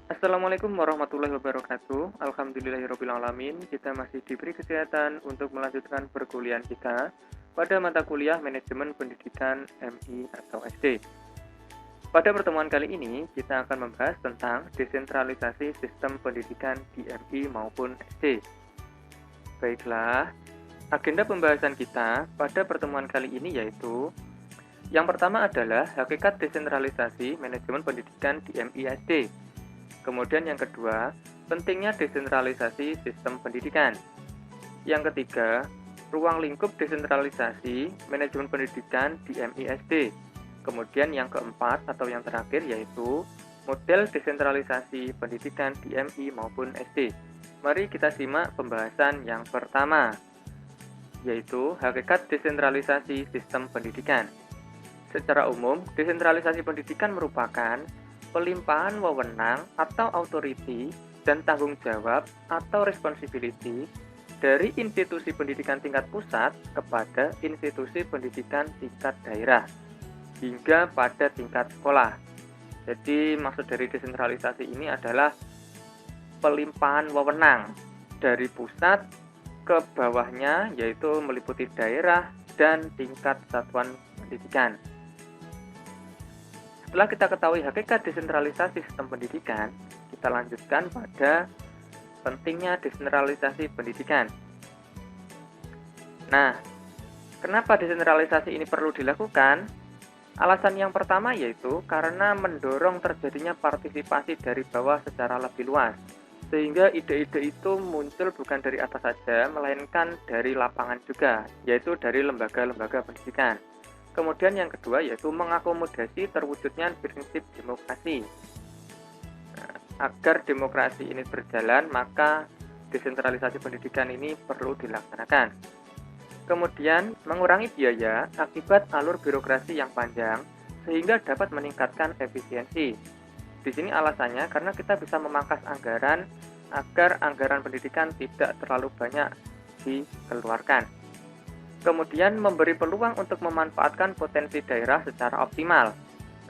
Assalamualaikum warahmatullahi wabarakatuh. Alhamdulillahirrabbilalamin. Kita masih diberi kesehatan untuk melanjutkan perkuliahan kita pada mata kuliah Manajemen Pendidikan MI atau SD. Pada pertemuan kali ini, kita akan membahas tentang desentralisasi sistem pendidikan di MI maupun SD. Baiklah, agenda pembahasan kita pada pertemuan kali ini yaitu yang pertama adalah hakikat desentralisasi manajemen pendidikan di MI SD. Kemudian yang kedua, pentingnya desentralisasi sistem pendidikan. Yang ketiga, ruang lingkup desentralisasi manajemen pendidikan di MISD. Kemudian yang keempat atau yang terakhir yaitu model desentralisasi pendidikan di MI maupun SD. Mari kita simak pembahasan yang pertama, yaitu hakikat desentralisasi sistem pendidikan. Secara umum, desentralisasi pendidikan merupakan pelimpahan wewenang atau authority dan tanggung jawab atau responsibility dari institusi pendidikan tingkat pusat kepada institusi pendidikan tingkat daerah hingga pada tingkat sekolah. Jadi maksud dari desentralisasi ini adalah pelimpahan wewenang dari pusat ke bawahnya, yaitu meliputi daerah dan tingkat satuan pendidikan. Setelah kita ketahui hakikat desentralisasi sistem pendidikan, kita lanjutkan pada pentingnya desentralisasi pendidikan. Nah, kenapa desentralisasi ini perlu dilakukan? Alasan yang pertama yaitu karena mendorong terjadinya partisipasi dari bawah secara lebih luas, sehingga ide-ide itu muncul bukan dari atas saja, melainkan dari lapangan juga, yaitu dari lembaga-lembaga pendidikan. Kemudian yang kedua yaitu mengakomodasi terwujudnya prinsip demokrasi. Nah, agar demokrasi ini berjalan, maka desentralisasi pendidikan ini perlu dilaksanakan. Kemudian mengurangi biaya akibat alur birokrasi yang panjang sehingga dapat meningkatkan efisiensi. Di sini alasannya karena kita bisa memangkas anggaran agar anggaran pendidikan tidak terlalu banyak dikeluarkan. Kemudian memberi peluang untuk memanfaatkan potensi daerah secara optimal.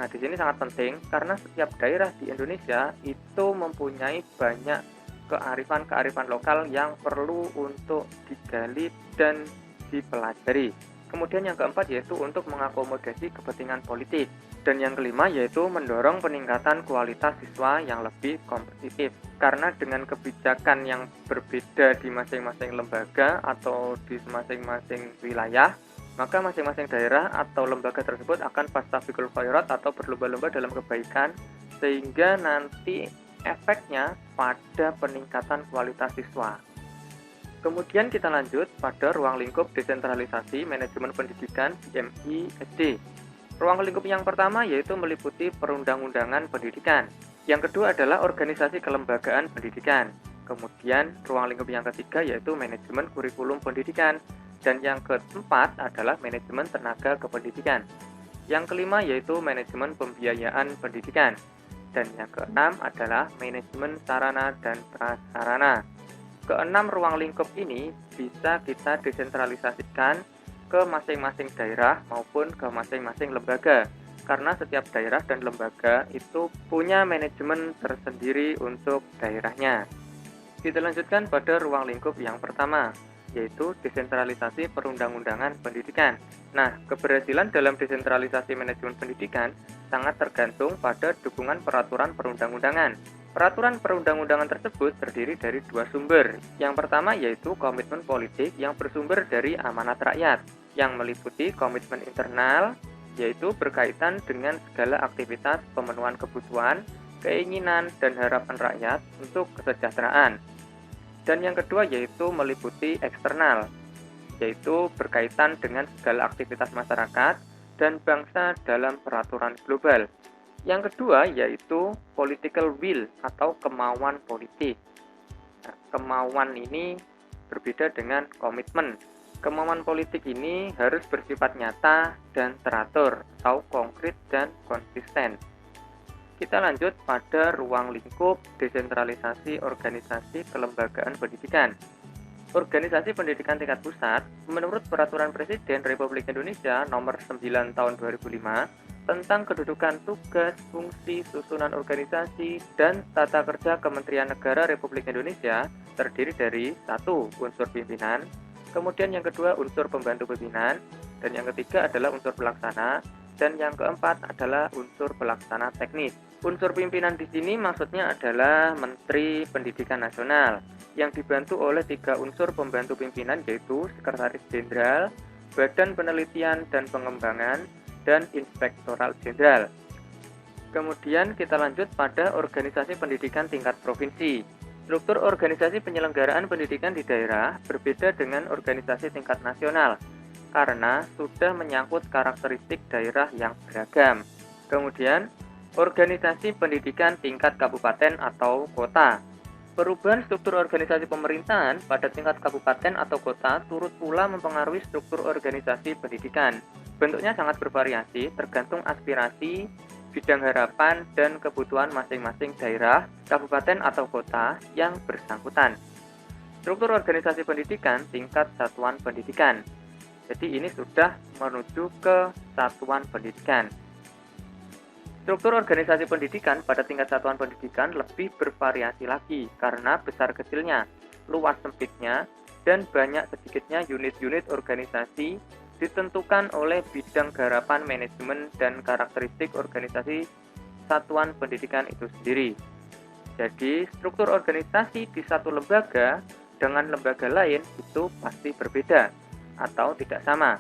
Nah, di sini sangat penting karena setiap daerah di Indonesia itu mempunyai banyak kearifan-kearifan lokal yang perlu untuk digali dan dipelajari. Kemudian yang keempat yaitu untuk mengakomodasi kepentingan politik. Dan yang kelima yaitu mendorong peningkatan kualitas siswa yang lebih kompetitif. Karena dengan kebijakan yang berbeda di masing-masing lembaga atau di masing-masing wilayah, maka masing-masing daerah atau lembaga tersebut akan fastabiqul khairat atau berlomba-lomba dalam kebaikan, sehingga nanti efeknya pada peningkatan kualitas siswa. Kemudian kita lanjut pada ruang lingkup desentralisasi manajemen pendidikan di MI SD. Ruang lingkup yang pertama yaitu meliputi perundang-undangan pendidikan. Yang kedua adalah organisasi kelembagaan pendidikan. Kemudian ruang lingkup yang ketiga yaitu manajemen kurikulum pendidikan. Dan yang keempat adalah manajemen tenaga kependidikan. Yang kelima yaitu manajemen pembiayaan pendidikan. Dan yang keenam adalah manajemen sarana dan prasarana. Keenam ruang lingkup ini bisa kita desentralisasikan ke masing-masing daerah maupun ke masing-masing lembaga. Karena setiap daerah dan lembaga itu punya manajemen tersendiri untuk daerahnya. Kita lanjutkan pada ruang lingkup yang pertama, yaitu desentralisasi perundang-undangan pendidikan. Nah, keberhasilan dalam desentralisasi manajemen pendidikan sangat tergantung pada dukungan peraturan perundang-undangan. Peraturan perundang-undangan tersebut terdiri dari dua sumber. Yang pertama yaitu komitmen politik yang bersumber dari amanat rakyat, yang meliputi komitmen internal, yaitu berkaitan dengan segala aktivitas pemenuhan kebutuhan, keinginan, dan harapan rakyat untuk kesejahteraan. Dan yang kedua yaitu meliputi eksternal, yaitu berkaitan dengan segala aktivitas masyarakat dan bangsa dalam peraturan global. Yang kedua yaitu political will atau kemauan politik. Nah, kemauan ini berbeda dengan komitmen. Kemauan politik ini harus bersifat nyata dan teratur atau konkret dan konsisten. Kita lanjut pada ruang lingkup desentralisasi organisasi kelembagaan pendidikan. Organisasi pendidikan tingkat pusat, menurut Peraturan Presiden Republik Indonesia Nomor 9 Tahun 2005, tentang kedudukan, tugas, fungsi, susunan organisasi, dan tata kerja Kementerian Negara Republik Indonesia terdiri dari 1. Unsur pimpinan, kemudian yang kedua unsur pembantu pimpinan, dan yang ketiga adalah unsur pelaksana, dan yang keempat adalah unsur pelaksana teknis. Unsur pimpinan di sini maksudnya adalah Menteri Pendidikan Nasional yang dibantu oleh 3 unsur pembantu pimpinan yaitu Sekretaris Jenderal, Badan Penelitian dan Pengembangan, dan Inspektoral Jenderal. Kemudian kita lanjut pada organisasi pendidikan tingkat provinsi. Struktur organisasi penyelenggaraan pendidikan di daerah berbeda dengan organisasi tingkat nasional karena sudah menyangkut karakteristik daerah yang beragam. Kemudian, organisasi pendidikan tingkat kabupaten atau kota. Perubahan struktur organisasi pemerintahan pada tingkat kabupaten atau kota turut pula mempengaruhi struktur organisasi pendidikan. Bentuknya sangat bervariasi tergantung aspirasi, bidang harapan, dan kebutuhan masing-masing daerah, kabupaten atau kota yang bersangkutan. Struktur organisasi pendidikan tingkat satuan pendidikan. Jadi ini sudah menuju ke satuan pendidikan. Struktur organisasi pendidikan pada tingkat satuan pendidikan lebih bervariasi lagi karena besar kecilnya, luas sempitnya, dan banyak sedikitnya unit-unit organisasi ditentukan oleh bidang garapan manajemen dan karakteristik organisasi satuan pendidikan itu sendiri. Jadi, struktur organisasi di satu lembaga dengan lembaga lain itu pasti berbeda atau tidak sama.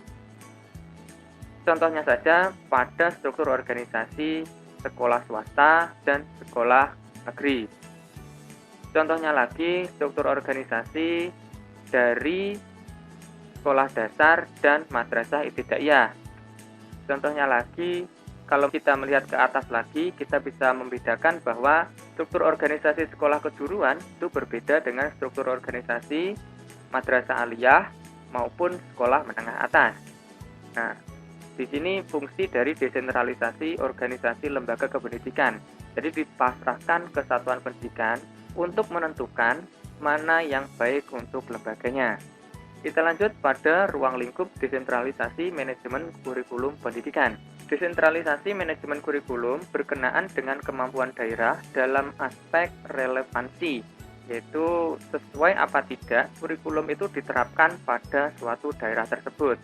Contohnya saja pada struktur organisasi sekolah swasta dan sekolah negeri. Contohnya lagi struktur organisasi dari sekolah dasar dan madrasah ibtidaiyah. Contohnya lagi, kalau kita melihat ke atas lagi, kita bisa membedakan bahwa struktur organisasi sekolah kejuruan itu berbeda dengan struktur organisasi madrasah aliyah maupun sekolah menengah atas. Nah, di sini fungsi dari desentralisasi organisasi lembaga kependidikan. Jadi dipasrahkan ke satuan pendidikan untuk menentukan mana yang baik untuk lembaganya. Kita lanjut pada ruang lingkup desentralisasi manajemen kurikulum pendidikan. Desentralisasi manajemen kurikulum berkenaan dengan kemampuan daerah dalam aspek relevansi, yaitu sesuai apa tidak kurikulum itu diterapkan pada suatu daerah tersebut.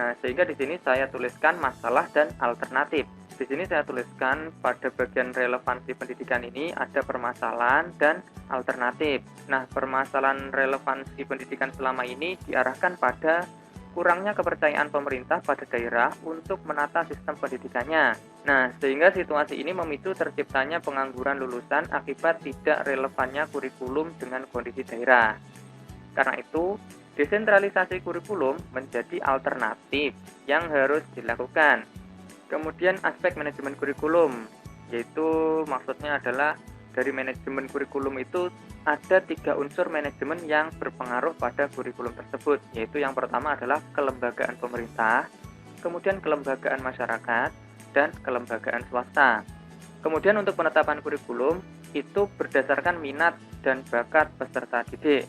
Nah, sehingga di sini saya tuliskan masalah dan alternatif. Di sini saya tuliskan pada bagian relevansi pendidikan ini ada permasalahan dan alternatif. Nah, permasalahan relevansi pendidikan selama ini diarahkan pada kurangnya kepercayaan pemerintah pada daerah untuk menata sistem pendidikannya. Nah, sehingga situasi ini memicu terciptanya pengangguran lulusan akibat tidak relevannya kurikulum dengan kondisi daerah. Karena itu, desentralisasi kurikulum menjadi alternatif yang harus dilakukan. Kemudian aspek manajemen kurikulum, yaitu maksudnya adalah dari manajemen kurikulum itu ada 3 unsur manajemen yang berpengaruh pada kurikulum tersebut, yaitu yang pertama adalah kelembagaan pemerintah, kemudian kelembagaan masyarakat, dan kelembagaan swasta. Kemudian untuk penetapan kurikulum itu berdasarkan minat dan bakat peserta didik.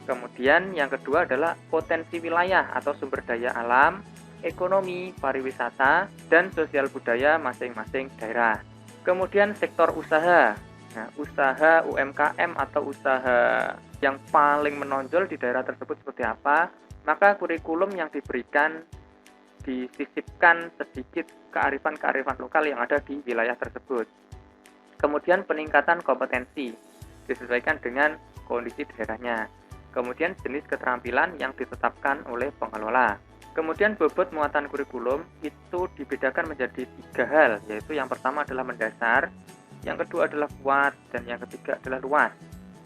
Kemudian yang kedua adalah potensi wilayah atau sumber daya alam, ekonomi, pariwisata, dan sosial budaya masing-masing daerah. Kemudian sektor usaha. Nah, usaha UMKM atau usaha yang paling menonjol di daerah tersebut seperti apa, maka kurikulum yang diberikan disisipkan sedikit kearifan-kearifan lokal yang ada di wilayah tersebut. Kemudian peningkatan kompetensi disesuaikan dengan kondisi daerahnya. Kemudian jenis keterampilan yang ditetapkan oleh pengelola. Kemudian bobot muatan kurikulum itu dibedakan menjadi 3 hal, yaitu yang pertama adalah mendasar, yang kedua adalah kuat, dan yang ketiga adalah luas.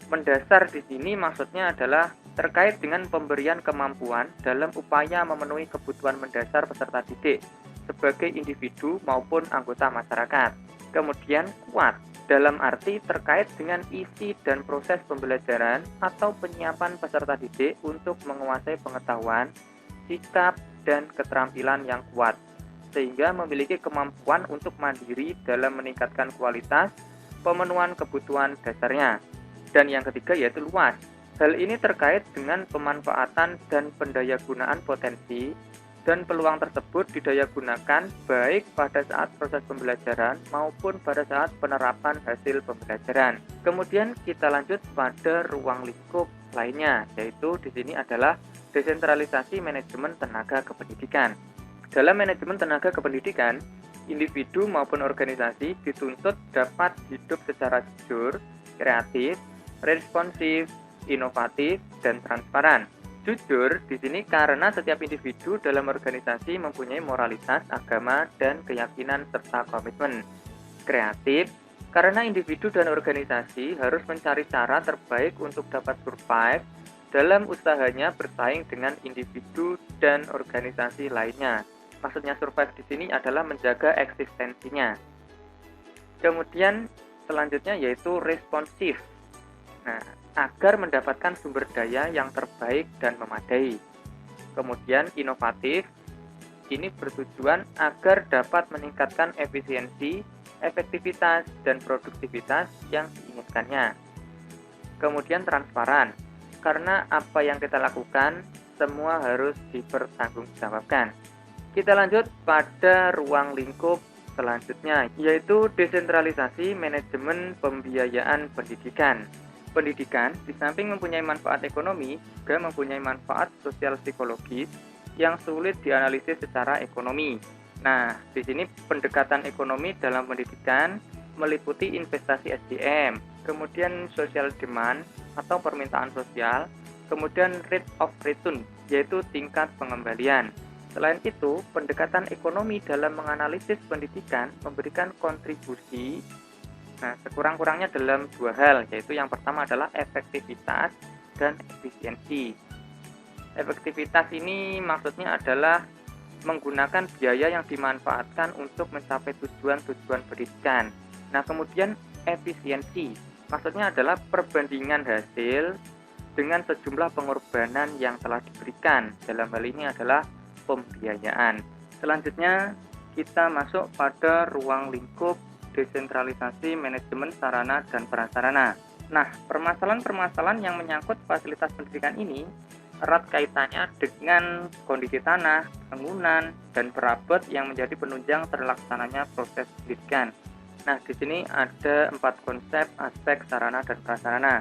Mendasar di sini maksudnya adalah terkait dengan pemberian kemampuan dalam upaya memenuhi kebutuhan mendasar peserta didik sebagai individu maupun anggota masyarakat. Kemudian kuat dalam arti terkait dengan isi dan proses pembelajaran atau penyiapan peserta didik untuk menguasai pengetahuan, sikap, dan keterampilan yang kuat, sehingga memiliki kemampuan untuk mandiri dalam meningkatkan kualitas pemenuhan kebutuhan dasarnya. Dan yang ketiga yaitu luas. Hal ini terkait dengan pemanfaatan dan pendayagunaan potensi dan peluang tersebut didaya gunakan baik pada saat proses pembelajaran maupun pada saat penerapan hasil pembelajaran. Kemudian kita lanjut pada ruang lingkup lainnya, yaitu di sini adalah desentralisasi manajemen tenaga kependidikan. Dalam manajemen tenaga kependidikan, individu maupun organisasi dituntut dapat hidup secara jujur, kreatif, responsif, inovatif, dan transparan. Jujur di sini karena setiap individu dalam organisasi mempunyai moralitas, agama, dan keyakinan serta komitmen. Kreatif karena individu dan organisasi harus mencari cara terbaik untuk dapat survive dalam usahanya bersaing dengan individu dan organisasi lainnya. Maksudnya survive di sini adalah menjaga eksistensinya. Kemudian selanjutnya yaitu responsif. Nah, agar mendapatkan sumber daya yang terbaik dan memadai. Kemudian inovatif, ini bertujuan agar dapat meningkatkan efisiensi, efektivitas, dan produktivitas yang diinginkannya. Kemudian transparan, karena apa yang kita lakukan semua harus dipertanggungjawabkan. Kita lanjut pada ruang lingkup selanjutnya, yaitu desentralisasi manajemen pembiayaan pendidikan. Pendidikan, di samping mempunyai manfaat ekonomi, juga mempunyai manfaat sosial psikologis yang sulit dianalisis secara ekonomi. Nah, di sini pendekatan ekonomi dalam pendidikan meliputi investasi SDM, kemudian social demand atau permintaan sosial, kemudian rate of return, yaitu tingkat pengembalian. Selain itu, pendekatan ekonomi dalam menganalisis pendidikan memberikan kontribusi sekurang-kurangnya dalam dua hal, yaitu yang pertama adalah efektivitas dan efisiensi. Efektivitas ini maksudnya adalah menggunakan biaya yang dimanfaatkan untuk mencapai tujuan-tujuan pendidikan. Nah, kemudian efisiensi, maksudnya adalah perbandingan hasil dengan sejumlah pengorbanan yang telah diberikan. Dalam hal ini adalah pembiayaan. Selanjutnya, kita masuk pada ruang lingkup desentralisasi manajemen sarana dan prasarana. Nah, permasalahan-permasalahan yang menyangkut fasilitas pendidikan ini erat kaitannya dengan kondisi tanah, bangunan, dan perabot yang menjadi penunjang terlaksananya proses pendidikan. Nah, di sini ada 4 konsep aspek sarana dan prasarana.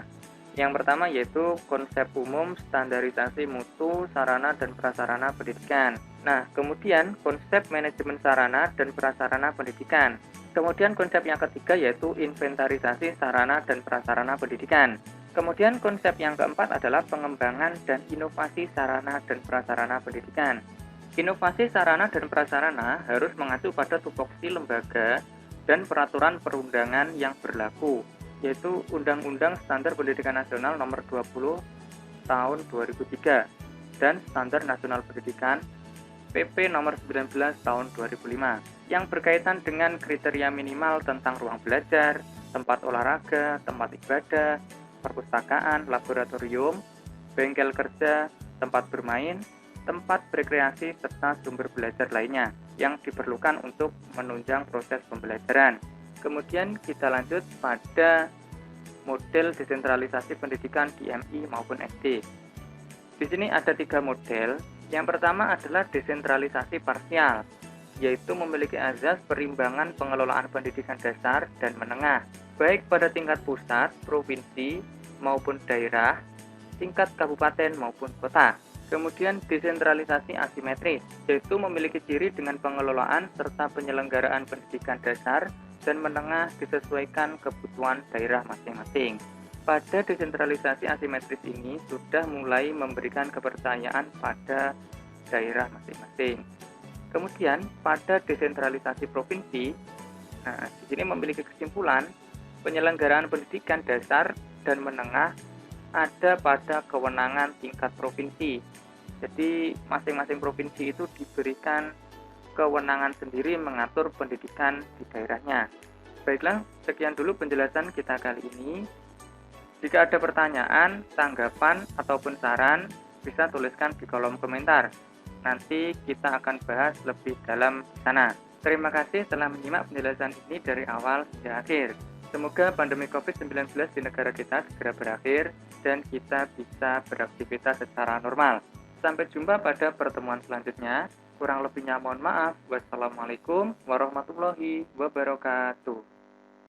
Yang pertama yaitu konsep umum standarisasi mutu sarana dan prasarana pendidikan. Nah, kemudian konsep manajemen sarana dan prasarana pendidikan. Kemudian konsep yang ketiga yaitu inventarisasi sarana dan prasarana pendidikan. Kemudian konsep yang keempat adalah pengembangan dan inovasi sarana dan prasarana pendidikan. Inovasi sarana dan prasarana harus mengacu pada tupoksi lembaga dan peraturan perundangan yang berlaku, yaitu Undang-Undang Standar Pendidikan Nasional Nomor 20 Tahun 2003 dan Standar Nasional Pendidikan PP Nomor 19 Tahun 2005 yang berkaitan dengan kriteria minimal tentang ruang belajar, tempat olahraga, tempat ibadah, perpustakaan, laboratorium, bengkel kerja, tempat bermain, tempat rekreasi, serta sumber belajar lainnya yang diperlukan untuk menunjang proses pembelajaran. Kemudian kita lanjut pada model desentralisasi pendidikan di MI maupun SD. Di sini ada 3 model. Yang pertama adalah desentralisasi parsial, yaitu memiliki azas perimbangan pengelolaan pendidikan dasar dan menengah, baik pada tingkat pusat, provinsi, maupun daerah, tingkat kabupaten maupun kota. Kemudian desentralisasi asimetris, yaitu memiliki ciri dengan pengelolaan serta penyelenggaraan pendidikan dasar dan menengah disesuaikan kebutuhan daerah masing-masing. Pada desentralisasi asimetris ini sudah mulai memberikan kepercayaan pada daerah masing-masing. Kemudian pada desentralisasi provinsi, di sini memiliki kesimpulan penyelenggaraan pendidikan dasar dan menengah ada pada kewenangan tingkat provinsi. Jadi masing-masing provinsi itu diberikan kewenangan sendiri mengatur pendidikan di daerahnya. Baiklah, sekian dulu penjelasan kita kali ini. Jika ada pertanyaan, tanggapan, ataupun saran, bisa tuliskan di kolom komentar. Nanti kita akan bahas lebih dalam di sana. Terima kasih telah menyimak penjelasan ini dari awal hingga akhir. Semoga pandemi COVID-19 di negara kita segera berakhir dan kita bisa beraktivitas secara normal. Sampai jumpa pada pertemuan selanjutnya. Kurang lebihnya mohon maaf. Wassalamualaikum warahmatullahi wabarakatuh.